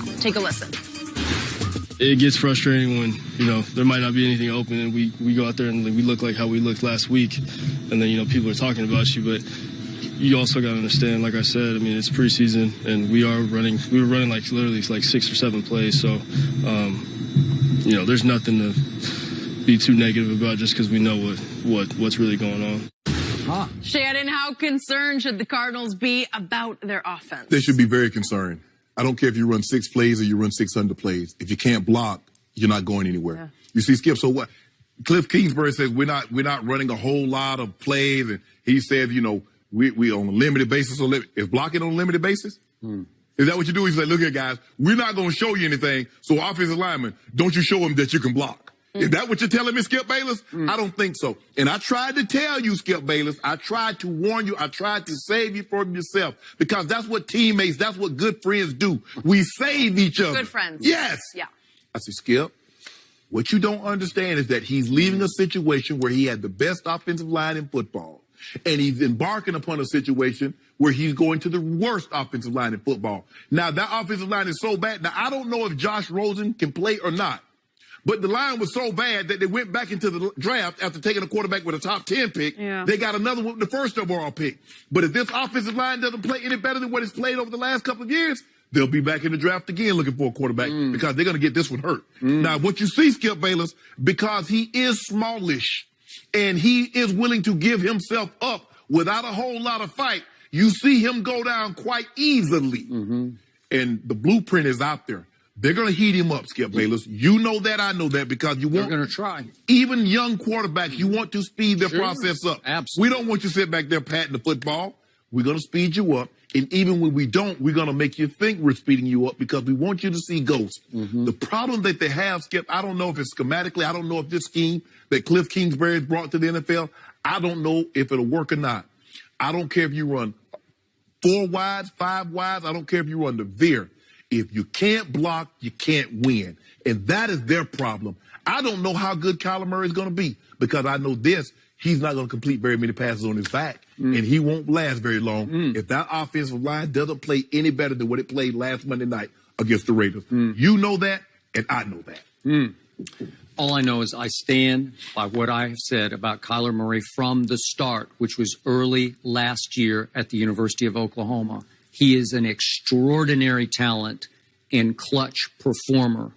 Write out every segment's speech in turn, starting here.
now. Take a listen. It gets frustrating when, there might not be anything open and we go out there and we look like how we looked last week. And then, people are talking about you. But you also got to understand, like I said, it's preseason and we were running literally 6 or 7 plays. So, there's nothing to be too negative about just because we know what's really going on. Shannon, how concerned should the Cardinals be about their offense? They should be very concerned. I don't care if you run 6 plays or you run 600 plays. If you can't block, you're not going anywhere. Yeah. You see, Skip, so what? Cliff Kingsbury says we're not running a whole lot of plays, and he said, we on a limited basis. So is blocking on a limited basis? Is that what you do? He's like, look here, guys, we're not going to show you anything. So offensive lineman, don't you show them that you can block. Is that what you're telling me, Skip Bayless? I don't think so. And I tried to tell you, Skip Bayless, I tried to warn you, I tried to save you from yourself, because that's what teammates, that's what good friends do. We save each other. Good friends. Yes. Yeah. I said, Skip, what you don't understand is that he's leaving a situation where he had the best offensive line in football, and he's embarking upon a situation where he's going to the worst offensive line in football. Now, that offensive line is so bad. Now, I don't know if Josh Rosen can play or not. But the line was so bad that they went back into the draft after taking a quarterback with a top 10 pick. Yeah. They got another one with the first overall pick. But if this offensive line doesn't play any better than what it's played over the last couple of years, they'll be back in the draft again looking for a quarterback because they're going to get this one hurt. Now, what you see, Skip Bayless, because he is smallish and he is willing to give himself up without a whole lot of fight, you see him go down quite easily. And the blueprint is out there. They're going to heat him up, Skip Bayless. You know that, I know that, because you want... They're going to try. Even young quarterbacks, you want to speed their process up. Absolutely. We don't want you to sit back there patting the football. We're going to speed you up. And even when we don't, we're going to make you think we're speeding you up because we want you to see ghosts. The problem that they have, Skip, I don't know if it's schematically, I don't know if this scheme that Cliff Kingsbury has brought to the NFL, I don't know if it'll work or not. I don't care if you run 4 wides, 5 wides. I don't care if you run the veer. If you can't block, you can't win. And that is their problem. I don't know how good Kyler Murray is going to be, because I know this, he's not going to complete very many passes on his back, and he won't last very long if that offensive line doesn't play any better than what it played last Monday night against the Raiders. You know that, and I know that. All I know is I stand by what I have said about Kyler Murray from the start, which was early last year at the University of Oklahoma. He is an extraordinary talent and clutch performer.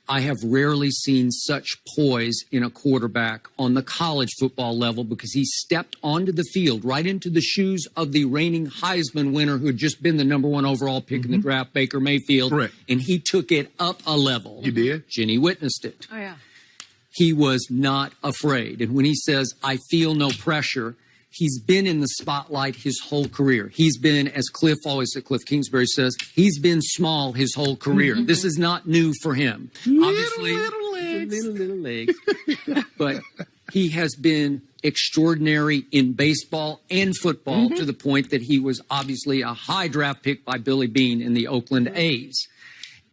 I have rarely seen such poise in a quarterback on the college football level, because he stepped onto the field right into the shoes of the reigning Heisman winner who had just been the #1 overall pick in the draft, Baker Mayfield. Correct. And he took it up a level. You did? Jenny witnessed it. Oh, yeah. He was not afraid. And when he says, I feel no pressure, he's been in the spotlight his whole career. He's been, as Cliff Kingsbury says, he's been small his whole career. This is not new for him. Obviously, little legs. But he has been extraordinary in baseball and football to the point that he was obviously a high draft pick by Billy Beane in the Oakland A's.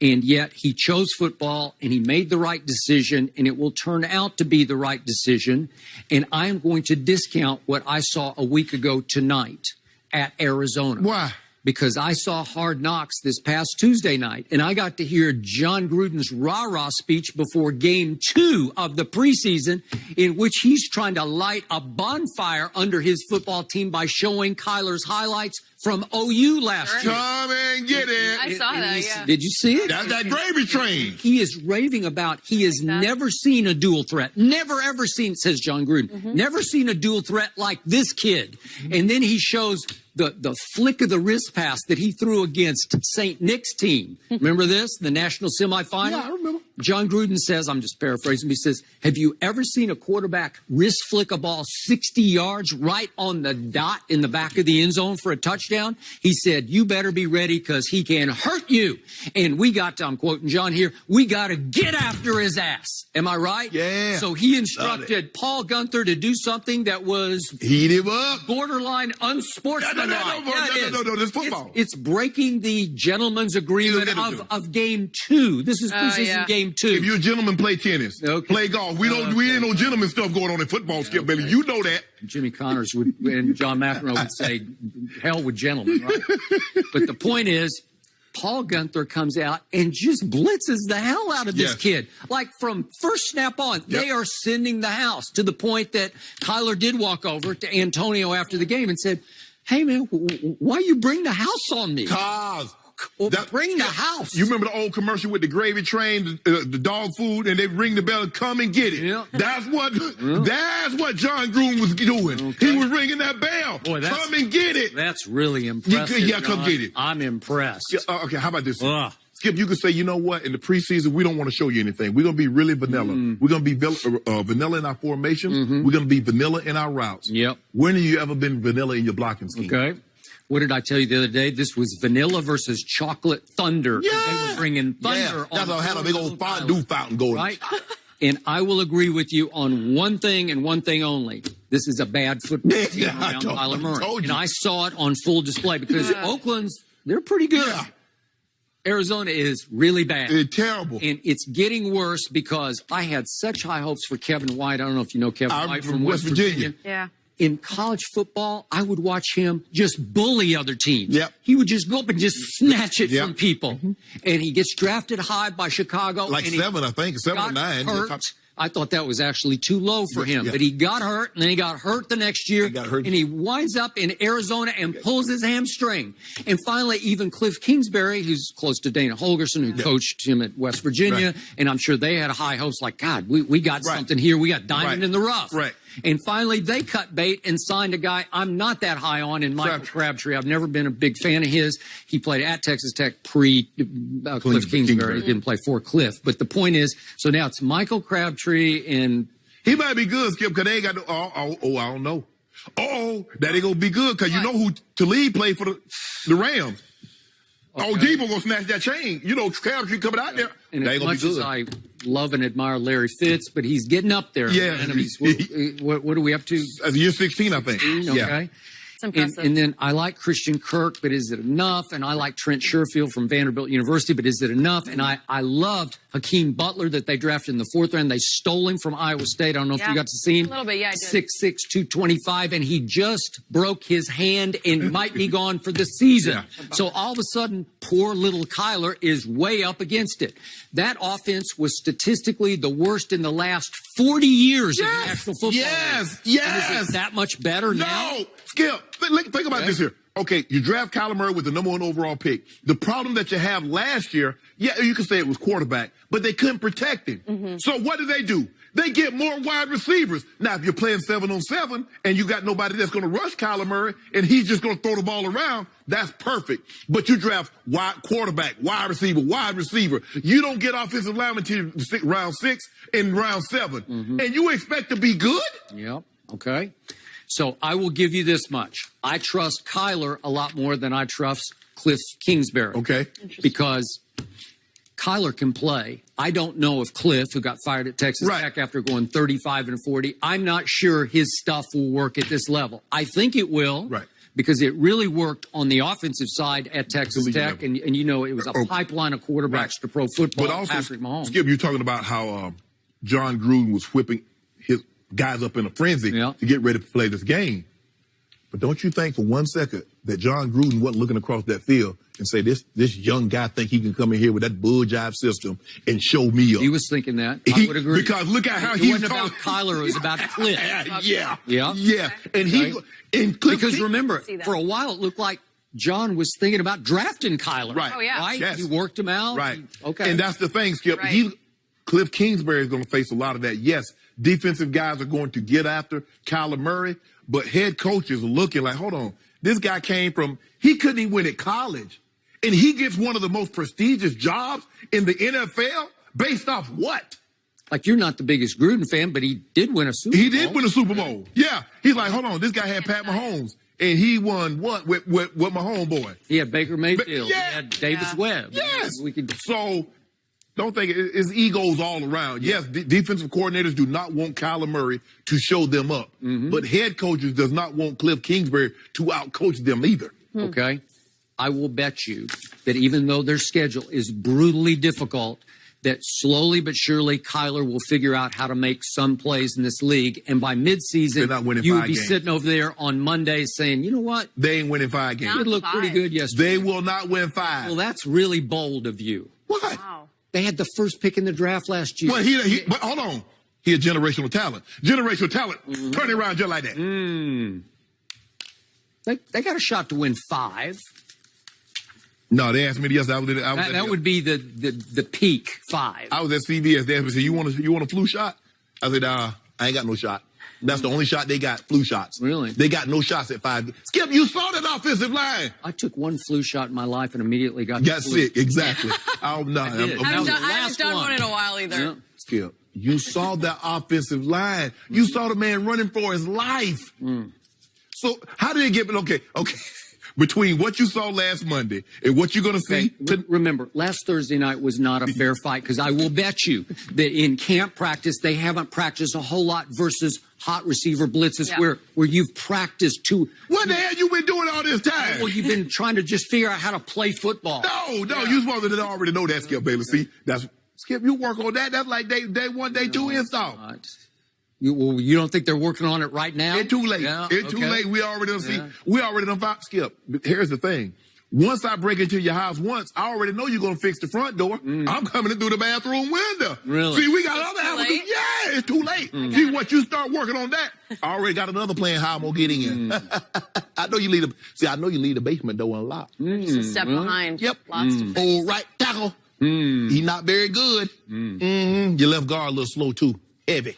And yet he chose football, and he made the right decision, and it will turn out to be the right decision. And I'm going to discount what I saw a week ago tonight at Arizona. Why? Because I saw Hard Knocks this past Tuesday night, and I got to hear John Gruden's rah-rah speech before Game 2 of the preseason, in which he's trying to light a bonfire under his football team by showing Kyler's highlights from OU last year. Come and get it. I saw that, yeah. Did you see it? That's that gravy train. He is raving about he has never seen a dual threat. Never, ever seen, says John Gruden, never seen a dual threat like this kid. And then he shows the flick of the wrist pass that he threw against St. Nick's team. Remember this? The national semifinal? Yeah, I remember. John Gruden says, I'm just paraphrasing, he says, have you ever seen a quarterback wrist flick a ball 60 yards right on the dot in the back of the end zone for a touchdown? He said, you better be ready, because he can hurt you. And we got to, I'm quoting John here, we got to get after his ass. Am I right? Yeah. So he instructed Paul Gunther to do something that was Heat him up. borderline unsportsmanlike. No, this football. It's breaking the gentleman's agreement of Game 2. This is preseason Game 2. If you're a gentleman, play tennis. Okay. Play golf. We ain't no gentleman stuff going on in football, Skip Bailey. You know that. Jimmy Connors and John McEnroe would say, hell with gentlemen, right? But the point is, Paul Gunther comes out and just blitzes the hell out of this kid. Like from first snap on, they are sending the house, to the point that Kyler did walk over to Antonio after the game and said, "Hey, man, why you bring the house on me?" Bring the house. You remember the old commercial with the gravy train, the dog food, and they ring the bell and come and get it. Yeah. That's what John Gruden was doing. Okay. He was ringing that bell. Boy, come and get it. That's really impressive. Come get it. I'm impressed. Okay, how about this? Skip, you could say, you know what? In the preseason, we don't want to show you anything. We're going to be really vanilla. We're going to be vanilla in our formations. We're going to be vanilla in our routes. Yep. When have you ever been vanilla in your blocking scheme? Okay. What did I tell you the other day? This was vanilla versus chocolate thunder. Yeah. They were bringing thunder on. That's how I had a big old fondue fountain going. Right? And I will agree with you on one thing and one thing only. This is a bad football team around Kyler Murray. And I saw it on full display because Oakland's, they're pretty good. Yeah. Arizona is really bad. It's terrible. And it's getting worse because I had such high hopes for Kevin White. I don't know if you know Kevin White from West Virginia. Yeah. In college football, I would watch him just bully other teams. Yep. He would just go up and just snatch it from people. And he gets drafted high by Chicago. Like and 7, I think. 7 or 9. Hurt. I thought that was actually too low for him. But he got hurt, and then he got hurt the next year. And he winds up in Arizona and pulls his hamstring. And finally, even Cliff Kingsbury, who's close to Dana Holgerson, who coached him at West Virginia, and I'm sure they had high hopes like, God, we got something here. We got diamond in the rough. Right. And finally, they cut bait and signed a guy I'm not that high on in Michael Crabtree. I've never been a big fan of his. He played at Texas Tech pre-Cliff Kingsbury. He didn't play for Cliff. But the point is, so now it's Michael Crabtree and... He might be good, Skip, because they ain't got no... I don't know. That ain't going to be good, because you know who Talib played for the Rams. Debo going to snatch that chain. You know, Crabtree coming out there. And as much as I love and admire Larry Fitz, but he's getting up there. Yeah. What are we up to? Year 16, I think. 16, okay. Yeah. And then I like Christian Kirk, but is it enough? And I like Trent Sherfield from Vanderbilt University, but is it enough? And I loved Hakeem Butler that they drafted in the 4th round. They stole him from Iowa State. I don't know if you got to see him. A little bit, yeah, I did. 6'6", 225, and he just broke his hand and might be gone for the season. So all of a sudden, poor little Kyler is way up against it. That offense was statistically the worst in the last 40 years in the National Football League. Yes. And is it that much better now? No, Skip. Think about this here. Okay, you draft Kyler Murray with the #1 overall pick. The problem that you have last year, you could say it was quarterback, but they couldn't protect him. So what do? They get more wide receivers. Now, if you're playing 7-on-7 and you got nobody that's going to rush Kyler Murray and he's just going to throw the ball around, that's perfect. But you draft quarterback, wide receiver. You don't get offensive lineman until round 6 and round 7. And you expect to be good? Yep. Okay. So I will give you this much. I trust Kyler a lot more than I trust Cliff Kingsbury. Okay. Because Kyler can play. I don't know if Cliff, who got fired at Texas Tech after going 35-40, I'm not sure his stuff will work at this level. I think it will. Right. Because it really worked on the offensive side at Texas Tech. And you know, it was a pipeline of quarterbacks to pro football. But also, Patrick Mahomes. Skip, you're talking about how John Gruden was whipping his guys up in a frenzy to get ready to play this game. But don't you think for 1 second that John Gruden wasn't looking across that field and say, this young guy think he can come in here with that bull jive system and show me up? He was thinking that. I would agree. Because look at how it wasn't about Kyler, it was about Cliff. Yeah. And Cliff, because remember, for a while it looked like John was thinking about drafting Kyler. Right. Oh, yeah. Right? Yes. He worked him out. Right. Okay. And that's the thing, Skip. Right. Cliff Kingsbury is going to face a lot of that. Yes, defensive guys are going to get after Kyler Murray, but head coaches are looking like, hold on, this guy he couldn't even win at college, and he gets one of the most prestigious jobs in the NFL based off what? Like, you're not the biggest Gruden fan, but he did win a Super Bowl. He did win a Super Bowl. Yeah. He's like, hold on, this guy had Pat Mahomes, and he won what with my homeboy? He had Baker Mayfield. Yeah. He had Davis Webb. Yes. So don't think it's egos all around. Yes, defensive coordinators do not want Kyler Murray to show them up. But head coaches does not want Cliff Kingsbury to outcoach them either. Okay. I will bet you that even though their schedule is brutally difficult, that slowly but surely Kyler will figure out how to make some plays in this league. And by midseason, They're not winning you would 5 be games. sitting over there on Monday saying, you know what? They ain't winning 5 games. It looked pretty good yesterday. They will not win 5. Well, that's really bold of you. What? Wow. They had the first pick in the draft last year. Well, but hold on. He a generational talent. Generational talent. Turn it around just like that. They got a shot to win 5. No, they asked me yesterday. That would be the peak 5. I was at CVS. They asked me, said, you want a flu shot? I said, I ain't got no shot. That's the only shot they got, flu shots. Really? They got no shots at 5. Skip, you saw that offensive line. I took one flu shot in my life and immediately got Sick, exactly. Oh, no. did. I was the haven't last done one. one in a while either. Yeah. Skip, you saw that offensive line. You saw the man running for his life. So how did it get, okay. Between what you saw last Monday and what you're going to see. Remember, last Thursday night was not a fair fight because I will bet you that in camp practice, they haven't practiced a whole lot versus hot receiver blitzes where you've practiced to. What the hell you been doing all this time? Well, you've been trying to just figure out how to play football. No, you're supposed to already know that, Skip Bayless. See, that's Skip, you work on that. That's like day 1, day 2 install. You don't think they're working on it right now? It's too late. Yeah, It's too late. We already done see. We already done found Skip. But here's the thing. Once I break into your house I already know you're going to fix the front door. I'm coming in through the bathroom window. Really? See, we got other avenues. Yeah, it's too late. See, what you start working on that, I already got another plan how I'm going to get in. I know you leave the basement door unlocked. Just a step behind. Yep. Lots to Old right tackle. He not very good. Your left guard a little slow too. Heavy.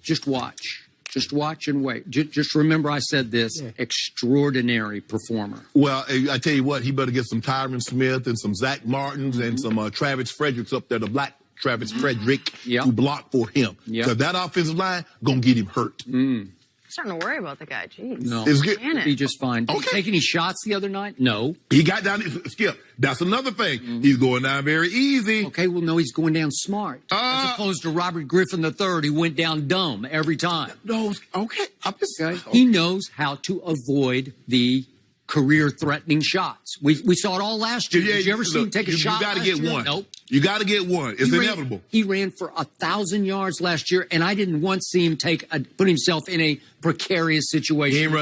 Just watch. Just watch and wait. Just remember I said this. Extraordinary performer. Well, I tell you what, he better get some Tyron Smith and some Zach Martins and some Travis Fredericks up there, the black Travis Frederick, to block for him. Because that offensive line going to get him hurt. I'm starting to worry about the guy. Jeez. No. It's good. Janet. Be just fine. Did he take any shots the other night? No. He got down, Skip, that's another thing. He's going down very easy. Okay, well, no, he's going down smart. As opposed to Robert Griffin III, who went down dumb every time. No, okay. I'm just, He knows how to avoid the career-threatening shots. We saw it all last year. Did you ever see him take a shot? You got to last get year? one. Nope. You got to get one. It's inevitable. He ran for 1,000 yards last year, and I didn't once see him put himself in a precarious situation. He ain't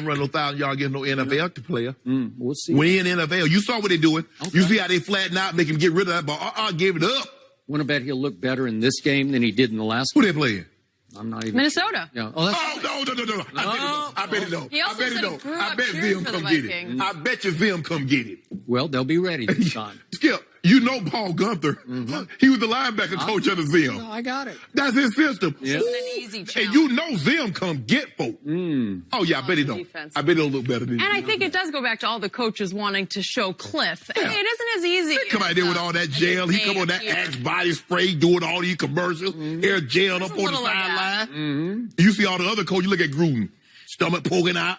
run no 1,000 yards against no NFL player. We'll see. When he in the NFL, you saw what they doing. You see how they flatten out, make him get rid of that ball. Give it up. Want to bet he'll look better in this game than he did in the last Who one? they playing? I'm not even Minnesota. Yeah. No. I bet it don't. He also said he grew I up bet cheering Zim for the come get it. Vikings. I bet you Zim come get it. Well, they'll be ready this time. Skip, you know Paul Gunther. He was the linebacker coach under Zim. No, I got it. That's his system. Yeah. It's an easy challenge. And you know Zim come get folk. Oh, yeah, I bet he don't. Defense. I bet it'll look better than And I think it does go back to all the coaches wanting to show Cliff. Hey, it isn't as easy. He come out there with all that gel. He come on that Axe body spray, doing all these commercials. Hair gelled up on the little like that. sideline. You see all the other coaches. Look at Gruden. Stomach poking out.